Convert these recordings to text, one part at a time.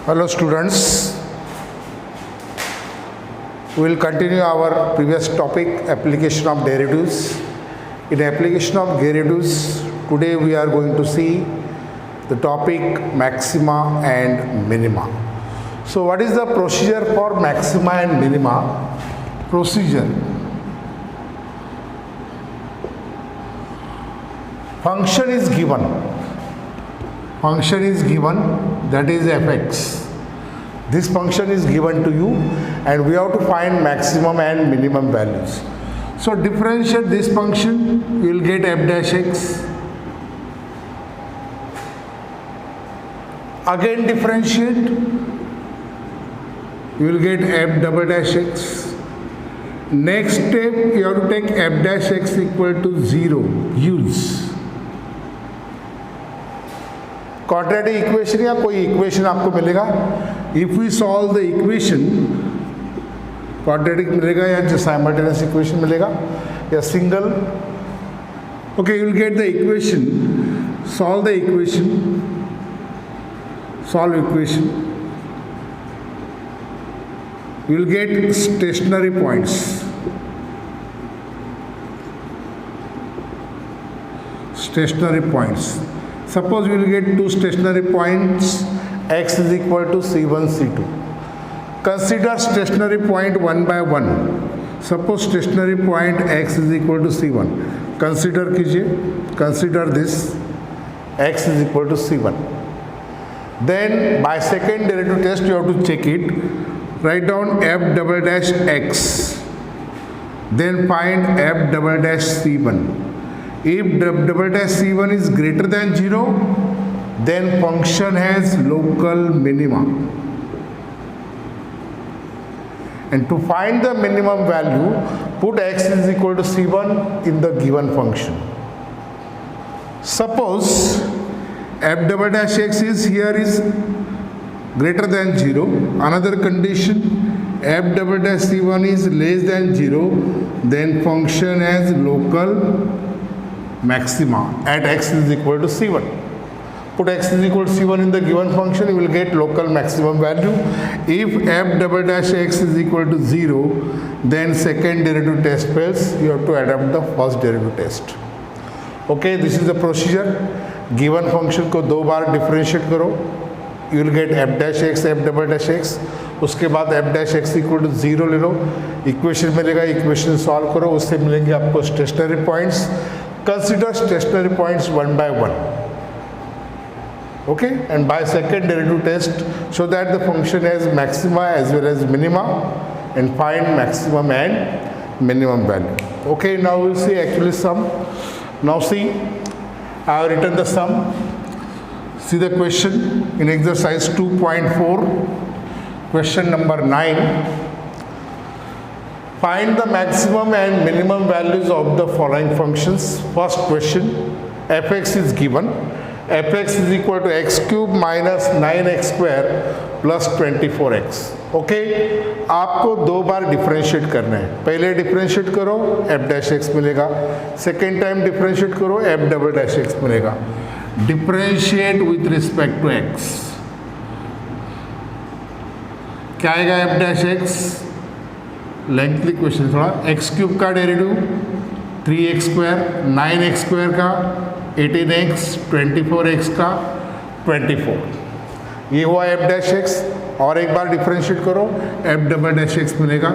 Hello students, we will continue our previous topic, application of derivatives. In application of derivatives, today we are going to see the topic maxima and minima. So what is the procedure for maxima and minima? Procedure. Function is given, that is fx. This function is given to you and we have to find maximum and minimum values. So differentiate this function, you will get f dash x. Again differentiate, you will get f double dash x. Next step, you have to take f dash x equal to 0, use. Quadratic equation या कोई equation आपको मिलेगा. If we solve the equation, quadratic मिलेगा या simultaneous equation मिलेगा या single. Okay, you will get the equation, solve the equation, solve equation, you will get stationary points. Stationary points. Suppose we will get two stationary points, x is equal to c1, c2. Consider stationary point one by one. Suppose stationary point x is equal to c1. Consider कीजिए, consider this x is equal to c1. Then by second derivative test you have to check it. Write down f double dash x. Then find f double dash c1. If double dash c1 is greater than 0, then function has local minima. And to find the minimum value, put x is equal to c1 in the given function. Suppose f double dash x is here is greater than 0. Another condition, f double dash c1 is less than 0, then function has local maxima at x is equal to c1. Put x is equal to c1 in the given function, you will get local maximum value. If f double dash x is equal to 0, then second derivative test fails, you have to adapt the first derivative test. Okay, this is the procedure. Given function को दो बार differentiate करो, you will get f dash x, f double dash x. उसके बाद f dash x equal to 0 ले लो, equation मिलेगा, equation solve करो, उससे मिलेंगे आपको stationary points. Consider stationary points one by one. Okay, and by second derivative test, show that the function has maxima as well as minima, and find maximum and minimum value. Okay, now we'll see actually sum. Now see, I have written the sum. See the question in exercise 2.4, question number 9. Find the maximum and minimum values of the following functions. First question, fx is given. fx is equal to x cube minus 9x square plus 24x. Okay, आपको दो बार differentiate करना है. पहले differentiate करो, f dash x मिलेगा. Second time differentiate करो, f double dash x मिलेगा. Differentiate with respect to x. क्या आएगा f dash x? Lengthly question थोड़ा. एक्स क्यूब का derivative 3x square, 9x square का 18x, 24x का 24. ये हुआ f डैश x. और एक बार डिफरेंशिएट करो, f डबल डैश x मिलेगा.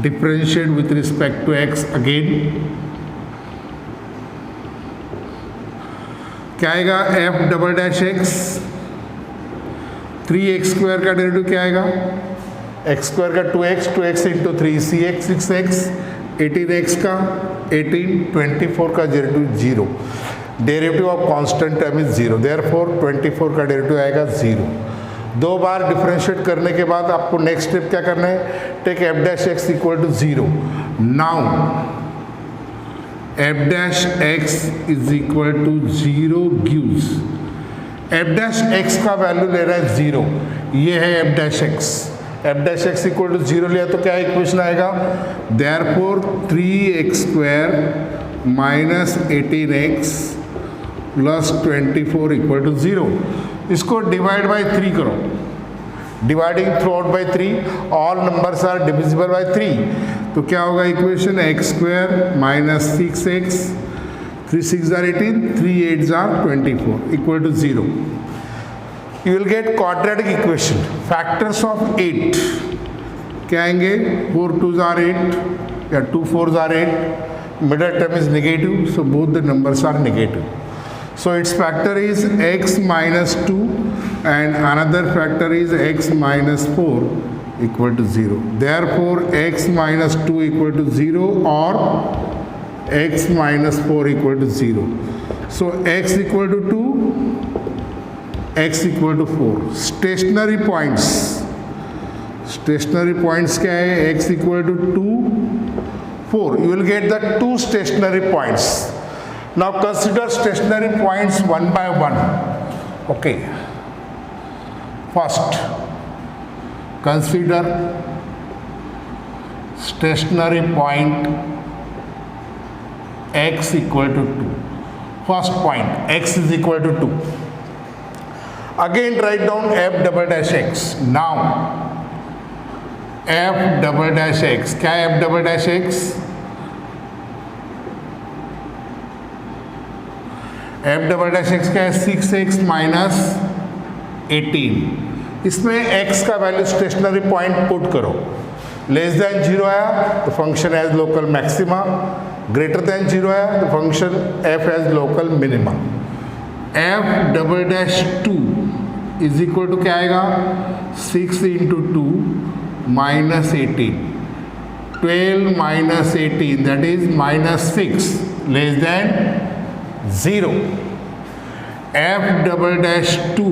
Differentiate with respect to x again. क्या आएगा f double dash x? 3x square का डेरिवेटिव क्या आएगा? एक्स स्क्वायर का 2x into 3 6x 6x, 18x का 18, 24 का derivative 0. Derivative of constant term is 0, therefore 24 का डेरिवेटिव आएगा 0. दो बार डिफरेंशिएट करने के बाद आपको नेक्स्ट स्टेप क्या करना है? Take f dash x equal to 0. Now f dash x is equal to 0 gives, f dash x का वैल्यू ले रहा है 0. ये है f dash x. f dash x equal to 0 लिया तो क्या इक्वेशन आएगा? Therefore 3x square minus 18x plus 24 equal to 0. इसको डिवाइड बाय 3 करो. Dividing throughout by 3, all numbers are divisible by 3, तो क्या होगा equation x square minus 6x, 3 6 are 18, 3 8 are 24 equal to 0. You will get quadratic equation. Factors of 8 क्या आएंगे, 4 2s are 8 या 2 4s are 8. Middle term is negative, so both the numbers are negative. So its factor is x minus 2 and another factor is x minus 4 equal to 0. Therefore, x minus 2 equal to 0 or x minus 4 equal to 0. So x equal to 2, x equal to 4. Stationary points. Stationary points क्या है, x equal to 2, 4. You will get the two stationary points. Now consider stationary points one by one. Okay. First, consider stationary point x equal to 2. First point, x is equal to 2. Again write down f double dash x. Now f double dash x, क्या है f double dash x? f double dash x क्या है, 6x minus 18. इसमें x का value stationary point put करो. Less than 0 आया तो function has local maxima, greater than 0 आया तो function f has local minima. f double dash 2 is equal to क्या आएगा, 6 into 2 minus 18, 12 minus 18 that is minus 6, less than 0. f double dash 2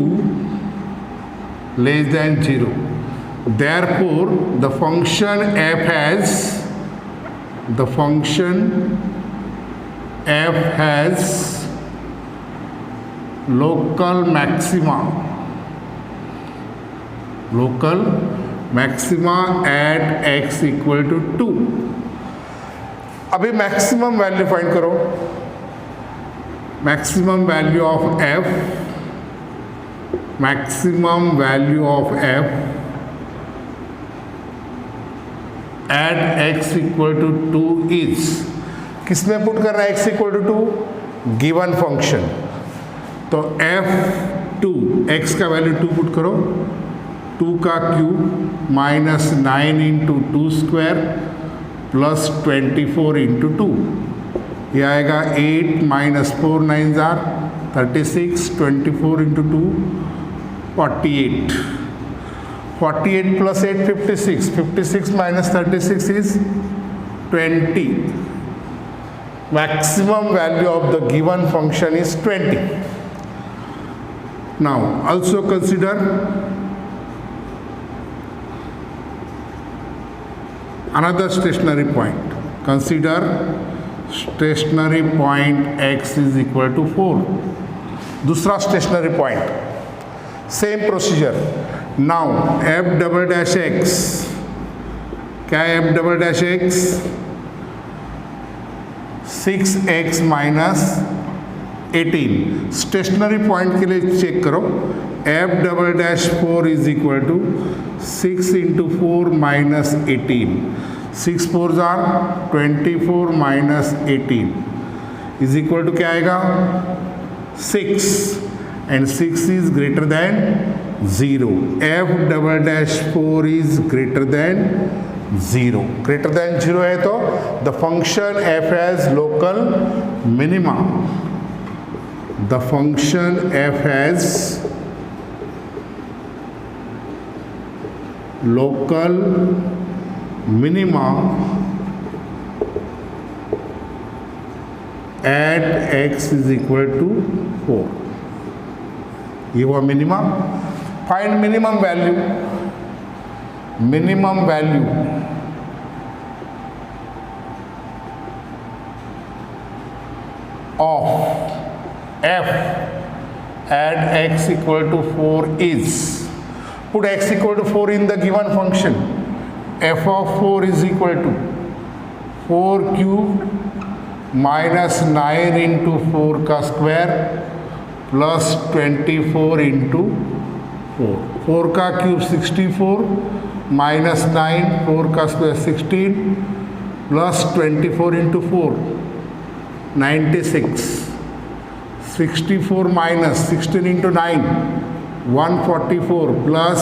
less than 0. Therefore, the function f has local maxima at x equal to 2. अभी maximum value find करो. Maximum value of f at x equal to 2 is, किसमें put कर रहा है x equal to 2, given function. तो f2 x का value 2 put करो, 2 का cube minus 9 into 2 square plus 24 into 2. ये आएगा 8 minus 4 9 jar 36, 24 into 2 48, 48 plus 8 56, 56 minus 36 is 20. Maximum value of the given function is 20. Now also consider another stationary point. Consider stationary point x is equal to 4. दूसरा stationary point, same procedure. Now f double dash x, क्या है f double dash x, 6x minus 18. Stationary point के लिए check करो, f double dash 4 is equal to 6 into 4 minus 18, 6 4 जार 24 minus 18 is equal to क्या आएगा 6, and 6 is greater than 0. f double dash 4 is greater than 0. Greater than 0 है तो the function f has local minima. The function f has local minima at x is equal to 4. ये हुआ minima. Find minimum value. minimum value of f at x equal to 4 is, put x equal to 4 in the given function, f of 4 is equal to 4 cube minus 9 into 4 का square plus 24 into 4, 4 का cube 64 minus 9, 4 का square 16 plus 24 into 4 96, 64 minus 16 into 9 144 plus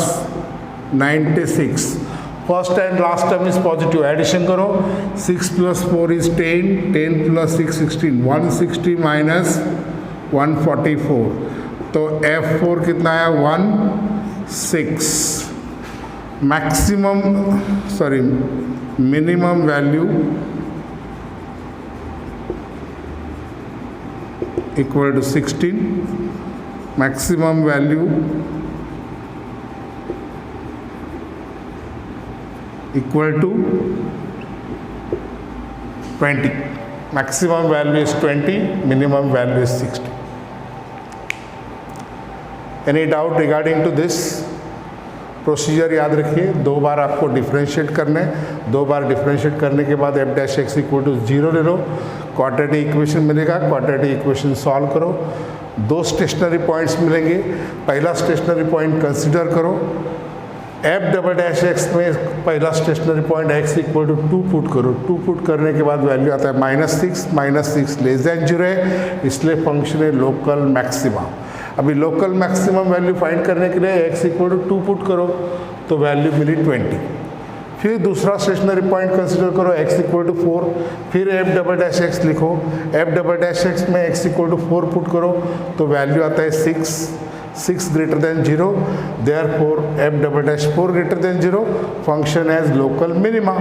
96. First and last term is positive, addition करो 6 plus 4 is 10, 10 plus 6 16, 160 minus 144, तो F4 कितना है 16. Maximum minimum value equal to 16, maximum value equal to 20. Maximum value is 20, minimum value is 60. Any doubt regarding to this? Procedure याद रखिए, 2 बार आपको differentiate करना है, 2 बार differentiate करने के बाद f dash x equal to 0 ले लो, क्वाड्रेटिक इक्वेशन मिलेगा, क्वाड्रेटिक इक्वेशन सॉल्व करो, 2 स्टेशनरी पॉइंट्स मिलेंगे. पहला स्टेशनरी पॉइंट कंसिडर करो, f डबल डैश x में पहला stationary point x equal to 2 put करो, 2 पुट करने के बाद वैल्यू आता है -6 लेस देन 0 है, इसलिए फंक्शन है लोकल मैक्सिमा. अभी लोकल मैक्सिमम वैल्यू फाइंड करने के लिए x इक्वल टू 2 पुट करो तो वैल्यू मिली 20. फिर दूसरा स्टेशनरी पॉइंट कंसिडर करो, x इक्वल टू 4, फिर f डबल डैश x लिखो, f डबल डैश x में x इक्वल टू 4 पुट करो तो वैल्यू आता है 6 greater than 0, therefore f double dash 4 greater than 0, function has local minima.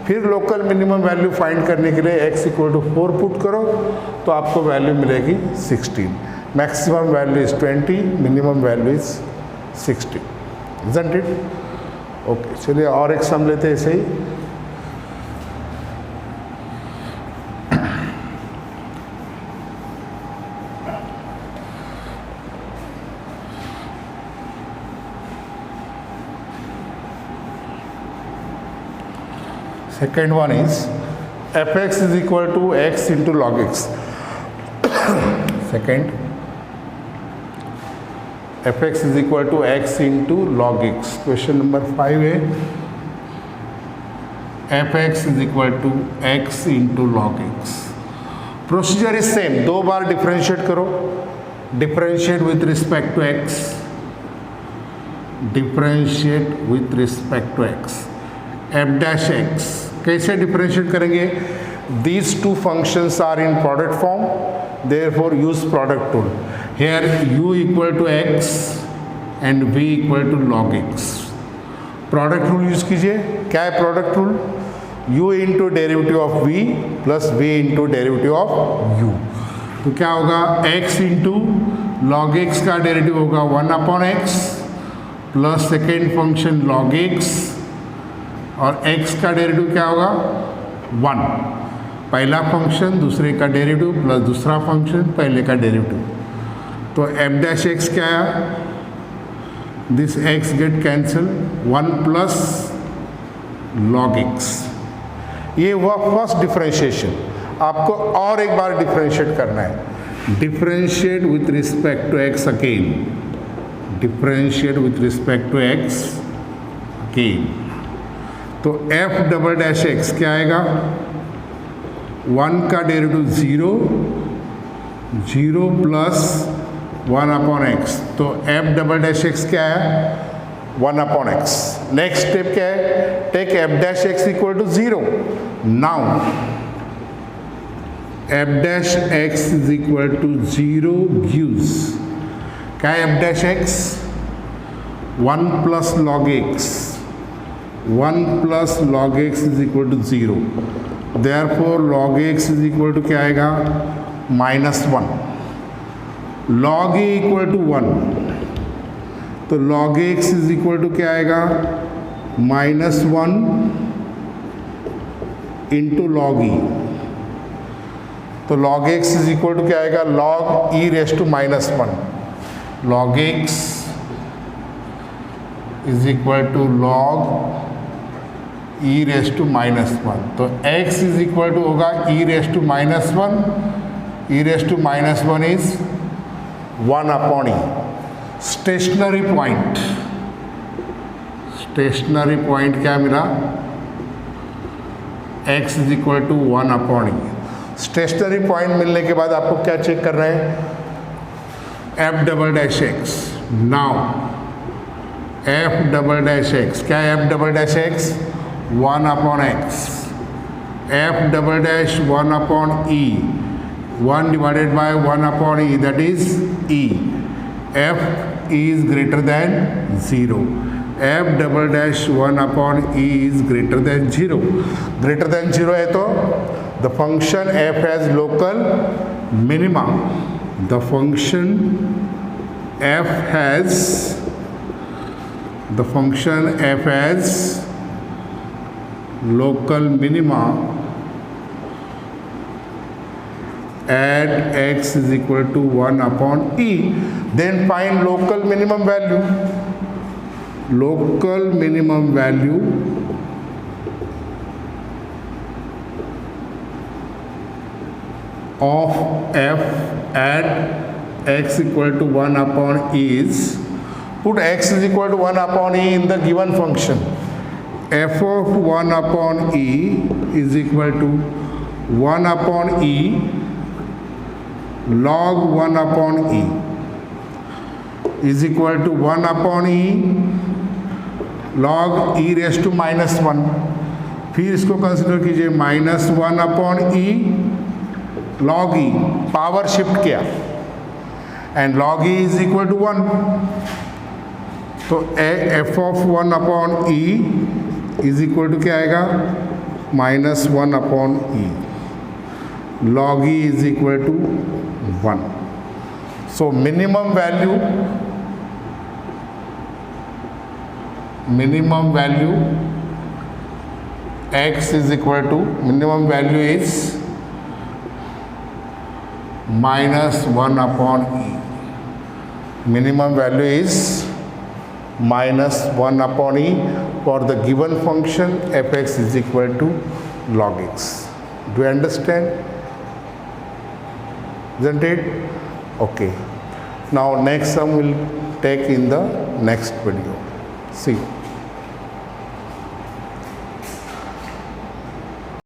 फिर local minimum value find करने के लिए x इक्वल टू 4 पुट करो तो आपको वैल्यू मिलेगी 16. Maximum value is 20, minimum value is 60. Isn't it? Okay, चलिए और एक सम लेते हैं ऐसे ही. Second one is fx is equal to x into log x. Second, fx is equal to x into log x. Question number 5 है fx is equal to x into log x. Procedure is same. 2 बार differentiate करो, differentiate with respect to x, differentiate with respect to x. f dash x कैसे differentiate करेंगे? These two functions are in product form, therefore use product rule. Here u equal to x and v equal to log x. Product rule use कीजिए. क्या है product rule? u into derivative of v plus v into derivative of u. तो क्या होगा? x into log x का derivative होगा 1/x plus second function log x और x का डेरिवेटिव क्या होगा 1. पहला फंक्शन दूसरे का डेरिवेटिव प्लस दूसरा फंक्शन पहले का डेरिवेटिव. तो f डैश x क्या है? This x get cancel, 1 plus log x. ये हुआ फर्स्ट डिफरेंशिएशन. आपको और एक बार डिफरेंशिएट करना है. Differentiate with respect to x again, differentiate with respect to x again. तो f डबल डैश x क्या आएगा? 1 का डेरिवेटिव 0, 0 प्लस 1/x. तो f डबल डैश x क्या है? 1/x. नेक्स्ट स्टेप क्या है? Take f dash x equal to 0. Now f dash x is equal to 0 gives क्या है? f dash x 1 plus log x, 1 plus log x is equal to 0. Therefore log x is equal to क्या आएगा? -1. log a equal to 1, तो log x is equal to क्या आएगा? -1 into log e. तो log x is equal to क्या आएगा? log e raised to -1. log x is equal to log e raise to -1. तो x is equal to होगा e raise to -1. e raise to -1 is 1/e. Stationary point क्या मिला, x is equal to 1 upon e. Stationary point मिलने के बाद आपको क्या check कर रहे हैं, f double dash x. Now f double dash x क्या है, f double dash x 1 upon x, f double dash 1 upon e, 1 divided by 1 upon E that is E. F is greater than 0, F double dash 1 upon E is greater than 0। Greater than 0 है तो the function F has local minima, the function F has local minima at x is equal to 1 upon e. Then find local minimum value. Local minimum value of f at x equal to 1 upon e is, put x is equal to 1 upon e in the given function. F of 1 upon e is equal to 1 upon e log 1 upon e is equal to 1 upon e log e raised to -1। फिर इसको consider कीजिए -1 upon e log e, power shift किया and log e is equal to 1, तो f of 1 upon e is equal to क्या आएगा, -1 upon e, log e is equal to 1। So minimum value x is equal to, minimum value is -1 upon ई, minimum value is -1 upon e for the given function fx is equal to log x. Do you understand? Isn't it? Okay. Now next sum we'll take in the next video. See you.